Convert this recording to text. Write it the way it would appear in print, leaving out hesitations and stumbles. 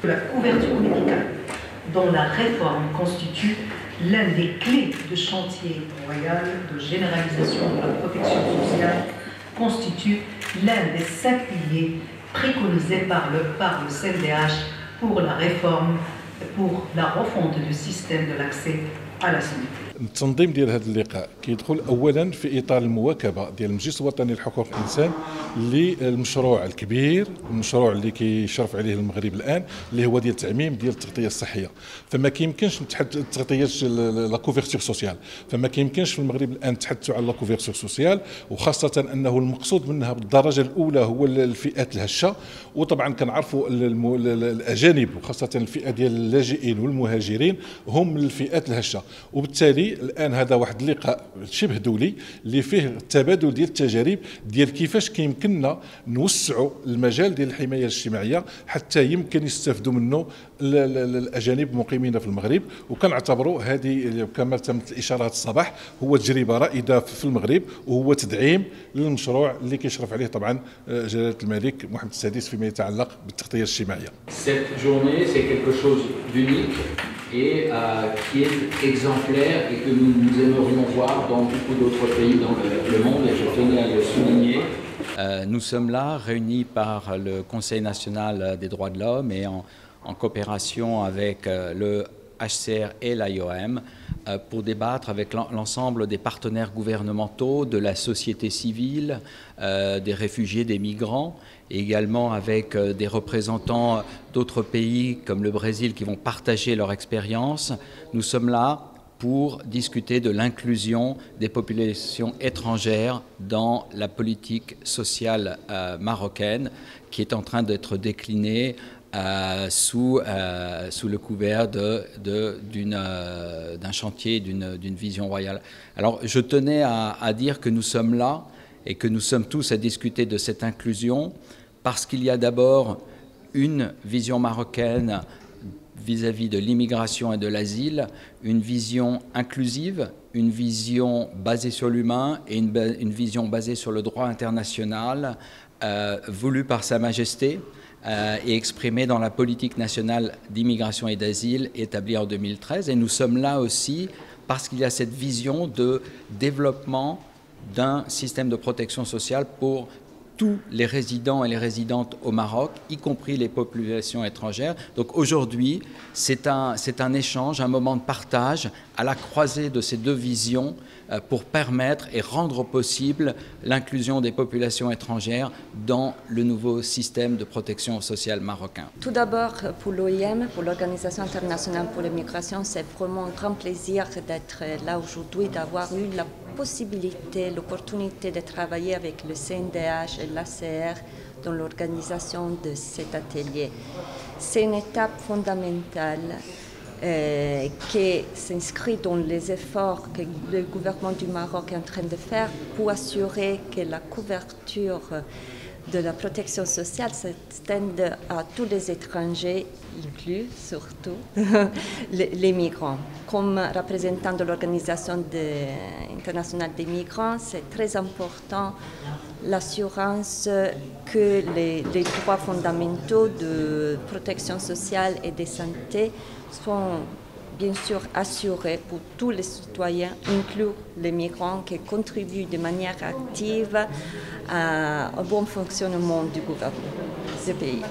La couverture médicale, dont la réforme constitue l'un des clés de chantier royal de généralisation de la protection sociale, constitue l'un des 5 piliers préconisés par le CNDH pour la réforme, pour la refonte du système de l'accès à la santé. التنظيم ديال هذا اللقاء كيدخل اولا في اطار المواكبه ديال المجلس الوطني لحقوق الانسان للمشروع الكبير، المشروع اللي كيشرف عليه المغرب الان، اللي هو ديال تعميم ديال التغطيه الصحيه. فما كيمكنش نتحدث التغطيه لا كوفرتور سوسيال، فما كيمكنش في المغرب الان نتحدثوا على لا كوفرتور سوسيال، وخاصه انه المقصود منها بالدرجه الاولى هو الفئات الهشه. وطبعا كنعرفوا الاجانب وخاصه الفئه ديال اللاجئين والمهاجرين هم الفئات الهشه، وبالتالي الان هذا واحد اللقاء شبه دولي اللي فيه التبادل ديال التجارب ديال كيفاش كيمكننا نوسعوا المجال ديال الحمايه الاجتماعيه حتى يمكن يستافدوا منه الاجانب المقيمين في المغرب. وكنعتبروا هذه كما تمت الاشاره الصباح هو تجربه رائده في المغرب، وهو تدعيم للمشروع اللي كيشرف عليه طبعا جلاله الملك محمد السادس فيما يتعلق بالتغطيه الاجتماعيه. Cette journée, c'est quelque chose d'unique et qui est exemplaire et que nous aimerions voir dans beaucoup d'autres pays dans le monde, et je tenais à le souligner. Nous sommes là réunis par le Conseil national des droits de l'homme et en coopération avec le HCR et l'IOM pour débattre avec l'ensemble des partenaires gouvernementaux, de la société civile, des réfugiés, des migrants, et également avec des représentants d'autres pays comme le Brésil qui vont partager leur expérience. Nous sommes là pour discuter de l'inclusion des populations étrangères dans la politique sociale marocaine qui est en train d'être déclinée sous le couvert d'un chantier, d'une vision royale. Alors je tenais à dire que nous sommes là et que nous sommes tous à discuter de cette inclusion parce qu'il y a d'abord une vision marocaine vis-à-vis de l'immigration et de l'asile, une vision inclusive, une vision basée sur l'humain et une vision basée sur le droit international voulue par Sa Majesté et exprimée dans la politique nationale d'immigration et d'asile établie en 2013. Et nous sommes là aussi parce qu'il y a cette vision de développement d'un système de protection sociale pour tous les résidents et les résidentes au Maroc, y compris les populations étrangères. Donc aujourd'hui, c'est un échange, un moment de partage à la croisée de ces deux visions pour permettre et rendre possible l'inclusion des populations étrangères dans le nouveau système de protection sociale marocain. Tout d'abord, pour l'OIM, pour l'Organisation internationale pour les migrations, c'est vraiment un grand plaisir d'être là aujourd'hui, d'avoir eu la possibilité, l'opportunité de travailler avec le CNDH et l'ACR dans l'organisation de cet atelier. C'est une étape fondamentale qui s'inscrit dans les efforts que le gouvernement du Maroc est en train de faire pour assurer que la couverture de la protection sociale s'étende à tous les étrangers, inclus surtout les migrants. Comme représentant de l'Organisation internationale des migrants, c'est très important l'assurance que les droits fondamentaux de protection sociale et de santé sont bien sûr assurés pour tous les citoyens, inclus les migrants qui contribuent de manière active au bon fonctionnement du gouvernement du pays.